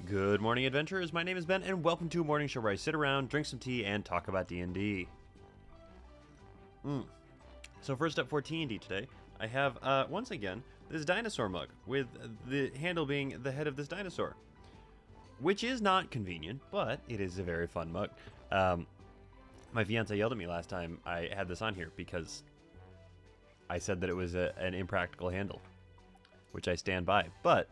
Good morning, adventurers. My name is Ben, and welcome to a morning show where I sit around, drink some tea, and talk about D&D. So first up for TeaND today, I have, once again, this dinosaur mug, with the handle being the head of this dinosaur. Which is not convenient, but it is a very fun mug. My fiance yelled at me last time I had this on here because I said that it was an impractical handle, which I stand by. But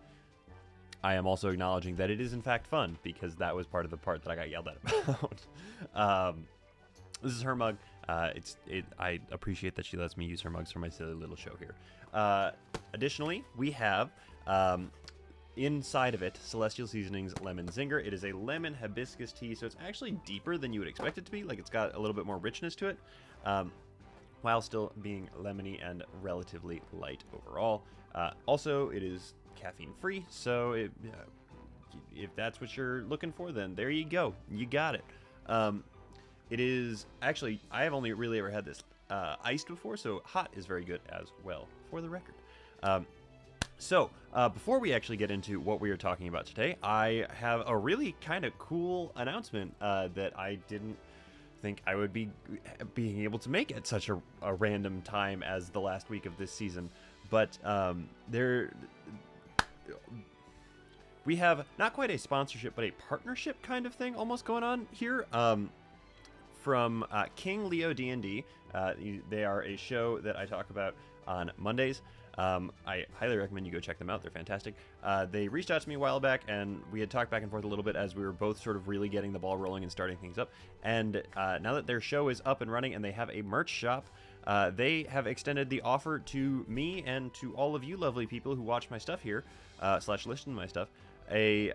I am also acknowledging that it is in fact fun because that was part of the part that I got yelled at about. This is her mug. I appreciate that she lets me use her mugs for my silly little show here. Additionally, we have inside of it Celestial Seasonings Lemon Zinger. It is a lemon hibiscus tea, so it's actually deeper than you would expect it to be. Like, it's got a little bit more richness to it, while still being lemony and relatively light overall. Also, it is caffeine free, so if that's what you're looking for, then there you go. You got it. It is actually, I have only really ever had this iced before, so hot is very good as well, for the record. So before we actually get into what we are talking about today, I have a really kind of cool announcement that I didn't think I would be being able to make at such a random time as the last week of this season. But we have not quite a sponsorship, but a partnership kind of thing almost going on here. From King Leo D&D. They are a show that I talk about on Mondays. I highly recommend you go check them out. They're fantastic. They reached out to me a while back, and we had talked back and forth a little bit as we were both sort of really getting the ball rolling and starting things up. And now that their show is up and running and they have a merch shop, they have extended the offer to me and to all of you lovely people who watch my stuff here, / listen to my stuff, a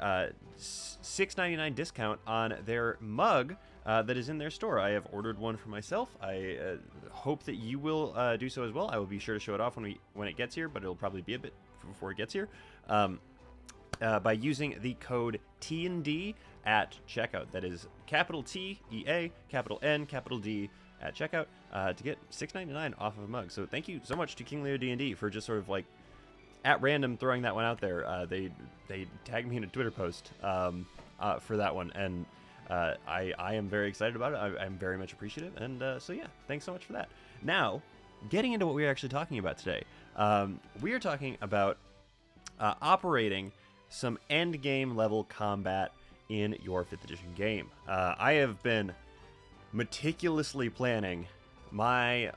$6.99 discount on their mug that is in their store. I have ordered one for myself. I hope that you will do so as well. I will be sure to show it off when it gets here, but it'll probably be a bit before it gets here. By using the code TeaND at checkout. That is capital T-E-A, capital N, capital D at checkout to get $6.99 off of a mug. So thank you so much to King Leo D&D for just sort of like at random throwing that one out there. They tagged me in a Twitter post for that one, and I am very excited about it. I'm very much appreciative, and so yeah, thanks so much for that. Now, getting into what we're actually talking about today, we are talking about operating some end game level combat in your 5th edition game. I have been meticulously planning my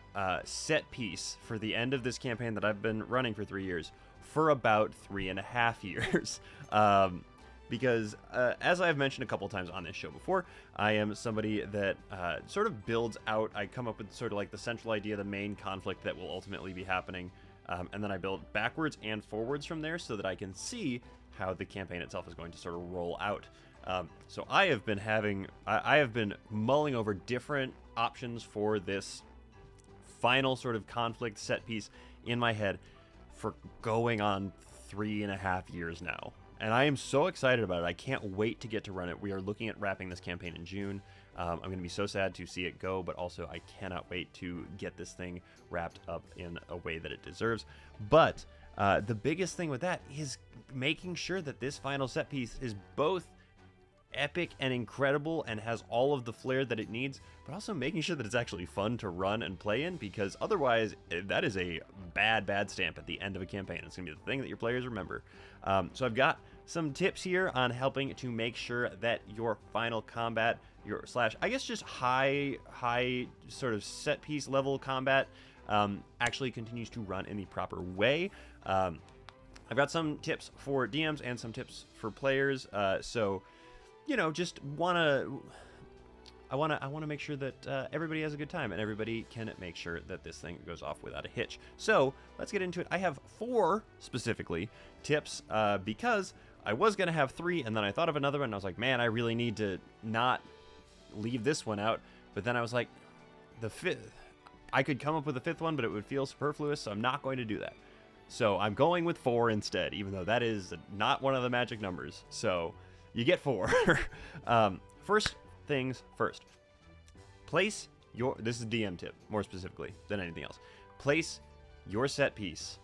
set piece for the end of this campaign that I've been running for 3 years for about 3.5 years. Because, as I've mentioned a couple times on this show before, I am somebody that sort of builds out. I come up with sort of like the central idea, the main conflict that will ultimately be happening, and then I build backwards and forwards from there so that I can see how the campaign itself is going to sort of roll out. So I have been mulling over different options for this final sort of conflict set piece in my head for going on 3.5 years now. And I am so excited about it. I can't wait to get to run it. We are looking at wrapping this campaign in June. I'm going to be so sad to see it go, but also I cannot wait to get this thing wrapped up in a way that it deserves. But the biggest thing with that is making sure that this final set piece is both epic and incredible and has all of the flair that it needs, but also making sure that it's actually fun to run and play in, because otherwise that is a bad stamp at the end of a campaign. It's going to be the thing that your players remember. So I've got some tips here on helping to make sure that your final combat, your / I guess just high sort of set piece level combat actually continues to run in the proper way. I've got some tips for DMs and some tips for players. So you know, just I want to make sure that everybody has a good time and everybody can make sure that this thing goes off without a hitch. So let's get into it. I have 4 specifically tips because I was going to have 3, and then I thought of another one, and I was like, man, I really need to not leave this one out. But then I was like, the 5th, I could come up with a 5th one, but it would feel superfluous, so I'm not going to do that. So I'm going with 4 instead, even though that is not one of the magic numbers. So you get 4. First things first. Place your... This is a DM tip, more specifically than anything else. Place your set piece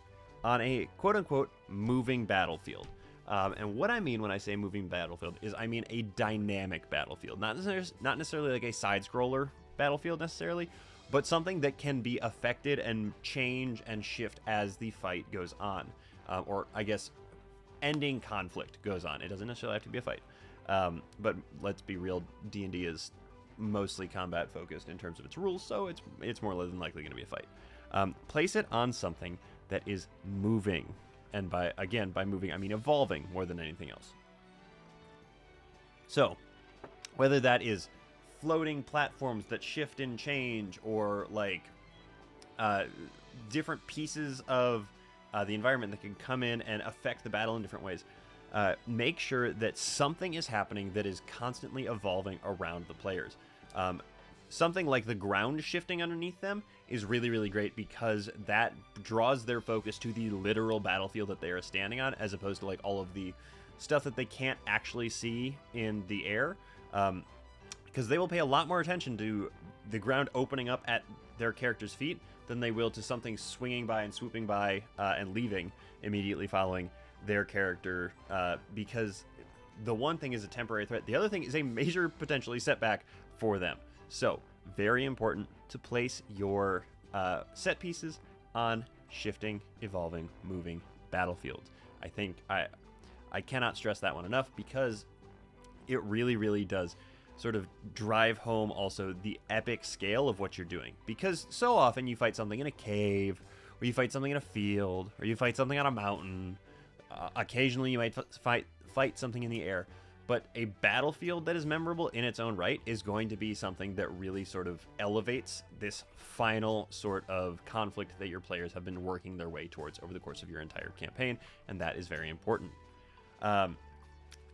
on a quote-unquote moving battlefield. And what I mean when I say moving battlefield is I mean a dynamic battlefield, not necessarily like a side-scroller battlefield necessarily, but something that can be affected and change and shift as the fight goes on, or I guess ending conflict goes on. It doesn't necessarily have to be a fight, but let's be real, D&D is mostly combat focused in terms of its rules, so it's more than likely going to be a fight. Place it on something that is moving. And by moving, I mean evolving more than anything else. So, whether that is floating platforms that shift and change, or like different pieces of the environment that can come in and affect the battle in different ways, make sure that something is happening that is constantly evolving around the players. Something like the ground shifting underneath them is really, really great because that draws their focus to the literal battlefield that they are standing on, as opposed to like all of the stuff that they can't actually see in the air, because they will pay a lot more attention to the ground opening up at their character's feet than they will to something swinging by and swooping by and leaving immediately following their character, because the one thing is a temporary threat, the other thing is a major potentially setback for them. So, very important to place your set pieces on shifting, evolving, moving battlefields. I think I cannot stress that one enough, because it really, really does sort of drive home also the epic scale of what you're doing. Because so often you fight something in a cave, or you fight something in a field, or you fight something on a mountain. Occasionally you might fight something in the air. But a battlefield that is memorable in its own right is going to be something that really sort of elevates this final sort of conflict that your players have been working their way towards over the course of your entire campaign, and that is very important.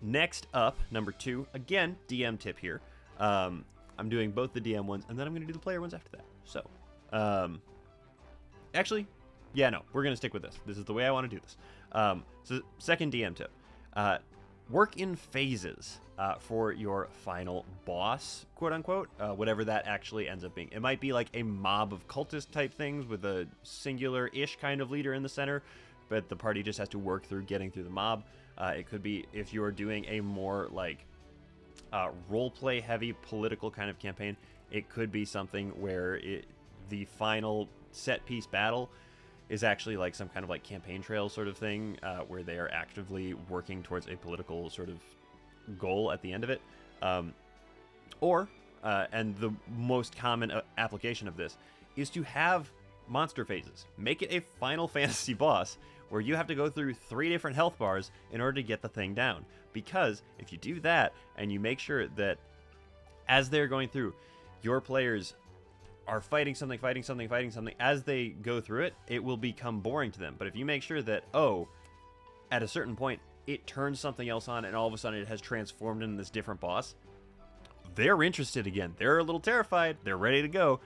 Next up, number 2, again, DM tip here. I'm doing both the DM ones, and then I'm going to do the player ones after that. So, actually, yeah, no, we're going to stick with this. This is the way I want to do this. So, second DM tip. Work in phases for your final boss, quote unquote, whatever that actually ends up being. It might be like a mob of cultist type things with a singular-ish kind of leader in the center, but the party just has to work through getting through the mob. It could be, if you're doing a more like role-play heavy political kind of campaign, it could be something where the final set-piece battle is actually like some kind of like campaign trail sort of thing, where they are actively working towards a political sort of goal at the end of it. And the most common application of this is to have monster phases. Make it a Final Fantasy boss where you have to go through 3 different health bars in order to get the thing down. Because if you do that and you make sure that as they're going through, your players are fighting something as they go through it, it will become boring to them. But if you make sure that, at a certain point, it turns something else on and all of a sudden it has transformed into this different boss, they're interested again. They're a little terrified. They're ready to go,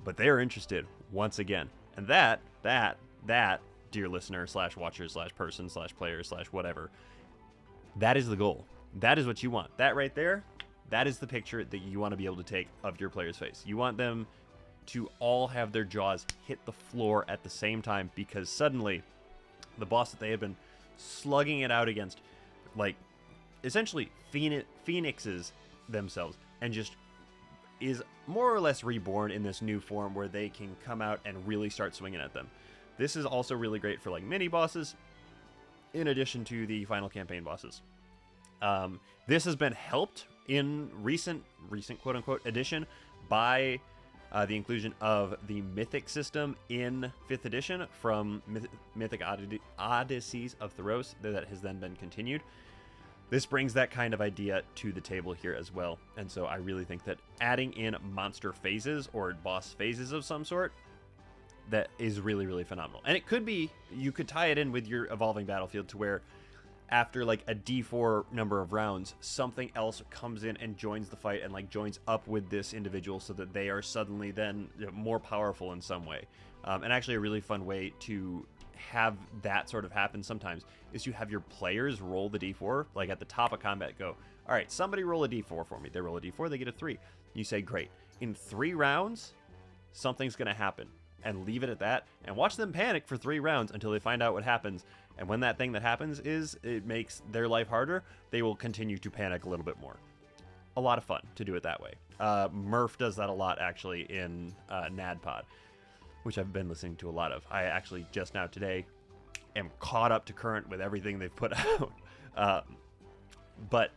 but they're interested once again. And that, dear listener / watcher / person / player / whatever, that is the goal. That is what you want. That right there, that is the picture that you want to be able to take of your player's face. You want them to all have their jaws hit the floor at the same time, because suddenly the boss that they have been slugging it out against, like, essentially phoenixes themselves and just is more or less reborn in this new form where they can come out and really start swinging at them. This is also really great for like mini bosses in addition to the final campaign bosses. This has been helped in recent quote unquote edition by the inclusion of the Mythic system in 5th edition from Mythic Odysseys of Theros that has then been continued. This brings that kind of idea to the table here as well. And so I really think that adding in monster phases or boss phases of some sort, that is really, really phenomenal. And it could be, you could tie it in with your evolving battlefield to where after like a D4 number of rounds, something else comes in and joins the fight and like joins up with this individual so that they are suddenly then more powerful in some way. And actually a really fun way to have that sort of happen sometimes is you have your players roll the D4, like at the top of combat go, all right, somebody roll a D4 for me. They roll a D4, they get a 3. You say, great. In 3 rounds, something's going to happen. And leave it at that, and watch them panic for 3 rounds until they find out what happens, And when that thing that happens is it makes their life harder, they will continue to panic a little bit more. A lot of fun to do it that way. Murph does that a lot, actually, in NADPod, which I've been listening to a lot of. I actually just now today am caught up to current with everything they've put out. But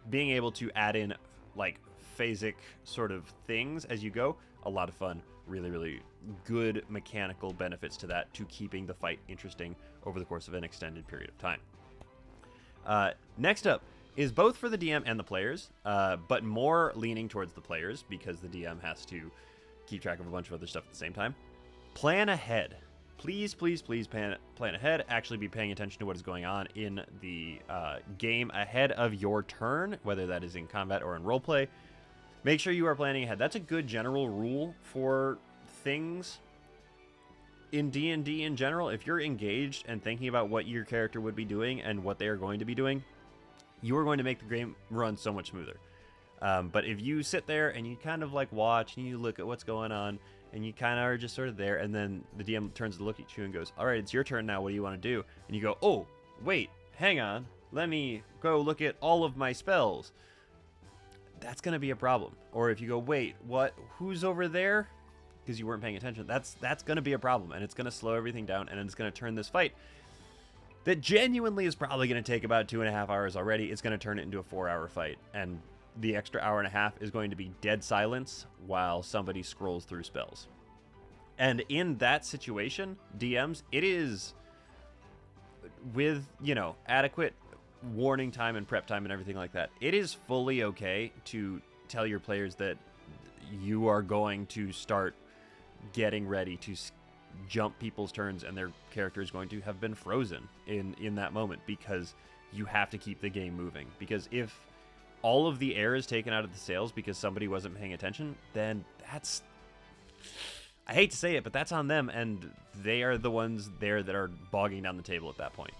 being able to add in like phasic sort of things as you go, a lot of fun. Really, really good mechanical benefits to that, to keeping the fight interesting over the course of an extended period of time. Next up is both for the DM and the players, but more leaning towards the players because the DM has to keep track of a bunch of other stuff at the same time. Plan ahead. Please, please, please plan ahead. Actually be paying attention to what is going on in the game ahead of your turn, whether that is in combat or in roleplay. Make sure you are planning ahead. That's a good general rule for things in D&D in general. If you're engaged and thinking about what your character would be doing and what they are going to be doing, you are going to make the game run so much smoother. But if you sit there and you kind of like watch and you look at what's going on and you kind of are just sort of there, and then the DM turns to look at you and goes, all right, it's your turn now. What do you want to do? And you go, oh, wait, hang on. Let me go look at all of my spells. That's going to be a problem. Or if you go, wait, what? Who's over there? Because you weren't paying attention. That's going to be a problem, and it's going to slow everything down, and it's going to turn this fight that genuinely is probably going to take about 2.5 hours already. It's going to turn it into a 4-hour fight, and the extra hour and a half is going to be dead silence while somebody scrolls through spells. And in that situation, DMs, it is with, adequate warning time and prep time and everything like that, it is fully okay to tell your players that you are going to start getting ready to jump people's turns and their character is going to have been frozen in that moment, because you have to keep the game moving. Because if all of the air is taken out of the sails because somebody wasn't paying attention, then that's, I hate to say it, but that's on them, and they are the ones there that are bogging down the table at that point.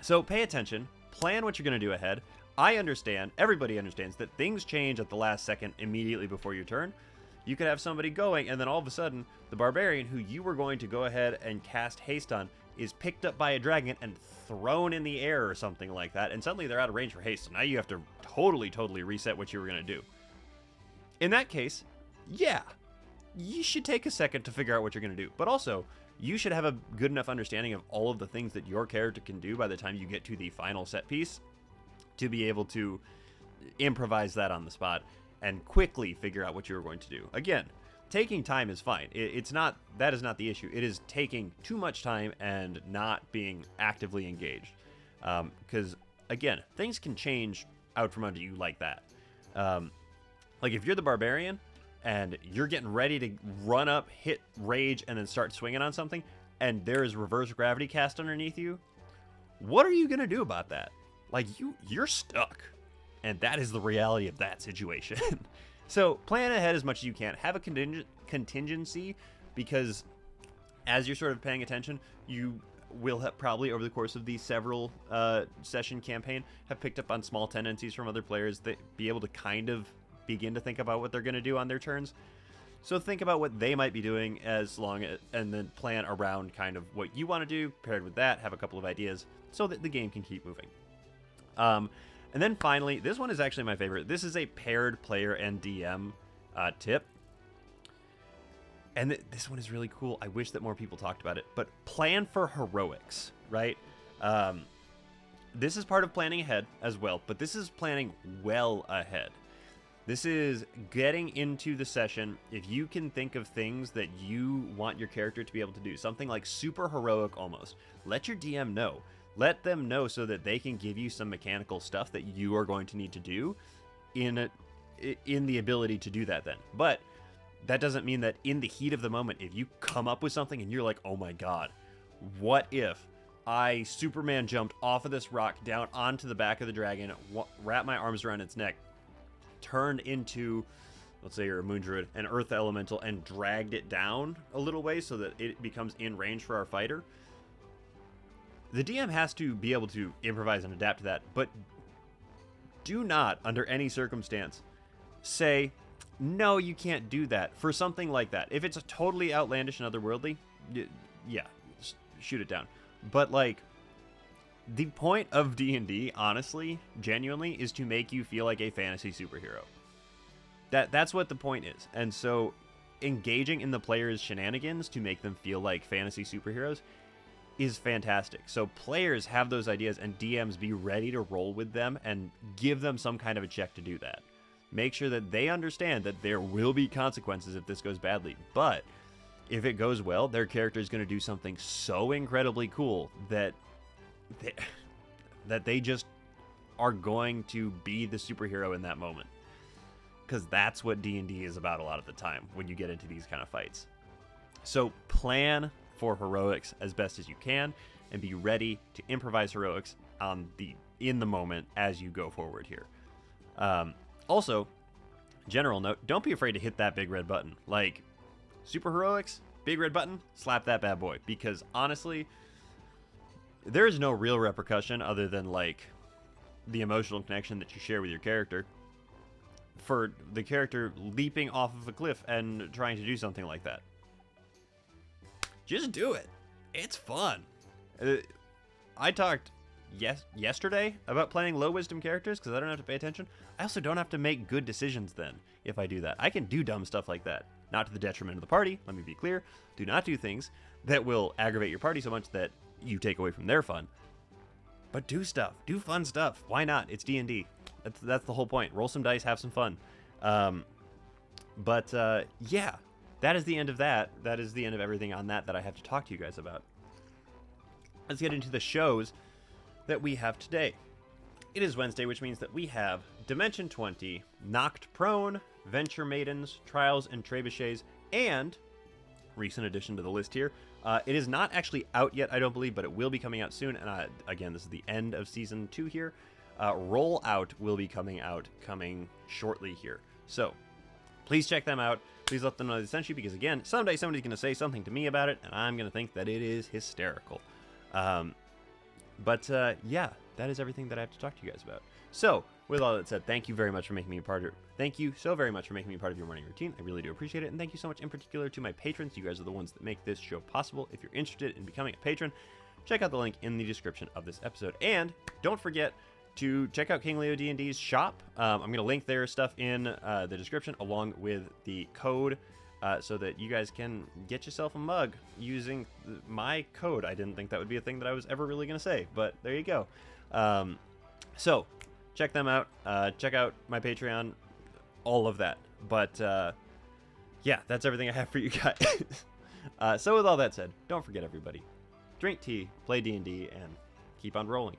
So pay attention, plan what you're going to do ahead. I understand, everybody understands that things change at the last second immediately before your turn. You could have somebody going, and then all of a sudden, the barbarian who you were going to go ahead and cast haste on is picked up by a dragon and thrown in the air or something like that, and suddenly they're out of range for haste. So now you have to totally reset what you were going to do. In that case, yeah, you should take a second to figure out what you're going to do. But also, you should have a good enough understanding of all of the things that your character can do by the time you get to the final set piece to be able to improvise that on the spot and quickly figure out what you're going to do. Again, taking time is fine. That is not the issue. It is taking too much time and not being actively engaged. Because, again, things can change out from under you like that. Like if you're the barbarian and you're getting ready to run up, hit rage, and then start swinging on something, and there is reverse gravity cast underneath you, what are you going to do about that? Like, you're stuck. And that is the reality of that situation. So plan ahead as much as you can. Have a contingency, because as you're sort of paying attention, you will have probably over the course of the several session campaign have picked up on small tendencies from other players that be able to kind of begin to think about what they're going to do on their turns. So think about what they might be doing and then plan around kind of what you want to do. Paired with that, have a couple of ideas so that the game can keep moving. And then finally, this one is actually my favorite. This is a paired player and DM tip. And this one is really cool. I wish that more people talked about it. But plan for heroics, right? This is part of planning ahead as well, but this is planning well ahead. This is getting into the session. If you can think of things that you want your character to be able to do, something like super heroic almost, let your DM know. Let them know so that they can give you some mechanical stuff that you are going to need to do in the ability to do that then. But that doesn't mean that in the heat of the moment, if you come up with something and you're like, oh my God, what if I Superman jumped off of this rock down onto the back of the dragon, wrapped my arms around its neck, turned into, let's say you're a moon druid, an earth elemental, and dragged it down a little way so that it becomes in range for our fighter. The DM has to be able to improvise and adapt to that, but do not, under any circumstance, say, no, you can't do that for something like that. If it's a totally outlandish and otherworldly, yeah, shoot it down. But like, the point of D&D, honestly, genuinely, is to make you feel like a fantasy superhero. That's what the point is. And so engaging in the players' shenanigans to make them feel like fantasy superheroes is fantastic. So players have those ideas, and DMs be ready to roll with them and give them some kind of a check to do that. Make sure that they understand that there will be consequences if this goes badly. But if it goes well, their character is going to do something so incredibly cool that they just are going to be the superhero in that moment. Because that's what D&D is about a lot of the time when you get into these kind of fights. So plan for heroics as best as you can, and be ready to improvise heroics in the moment as you go forward here. Also, general note, don't be afraid to hit that big red button. Like, super heroics, big red button, slap that bad boy. Because honestly, there is no real repercussion other than like the emotional connection that you share with your character for the character leaping off of a cliff and trying to do something like that. Just do it. It's fun. I talked yesterday about playing low wisdom characters because I don't have to pay attention. I also don't have to make good decisions then if I do that. I can do dumb stuff like that. Not to the detriment of the party, let me be clear. Do not do things that will aggravate your party so much that you take away from their fun. But do stuff. Do fun stuff. Why not? It's D&D. That's the whole point. Roll some dice, have some fun. Yeah, that is the end of that. That is the end of everything on that I have to talk to you guys about. Let's get into the shows that we have today. It is Wednesday, which means that we have Dimension 20, Knocked Prone, Venture Maidens, Trials and Trebuchets, and recent addition to the list here. It is not actually out yet, I don't believe, but it will be coming out soon. And again, this is the end of Season 2 here. Roll Out will be coming shortly here. So please check them out. Please let them know they sent you, because again, someday somebody's going to say something to me about it, and I'm going to think that it is hysterical. Yeah, that is everything that I have to talk to you guys about. So, with all that said, thank you very much for making me a part of Thank you so very much for making me part of your morning routine. I really do appreciate it. And thank you so much in particular to my patrons. You guys are the ones that make this show possible. If you're interested in becoming a patron, check out the link in the description of this episode. And don't forget to check out King Leo D&D's shop. I'm going to link their stuff in the description along with the code so that you guys can get yourself a mug using my code. I didn't think that would be a thing that I was ever really going to say, but there you go. So check them out. Check out my Patreon, all of that. But yeah, that's everything I have for you guys. So with all that said, don't forget, everybody, drink tea, play D&D, and keep on rolling.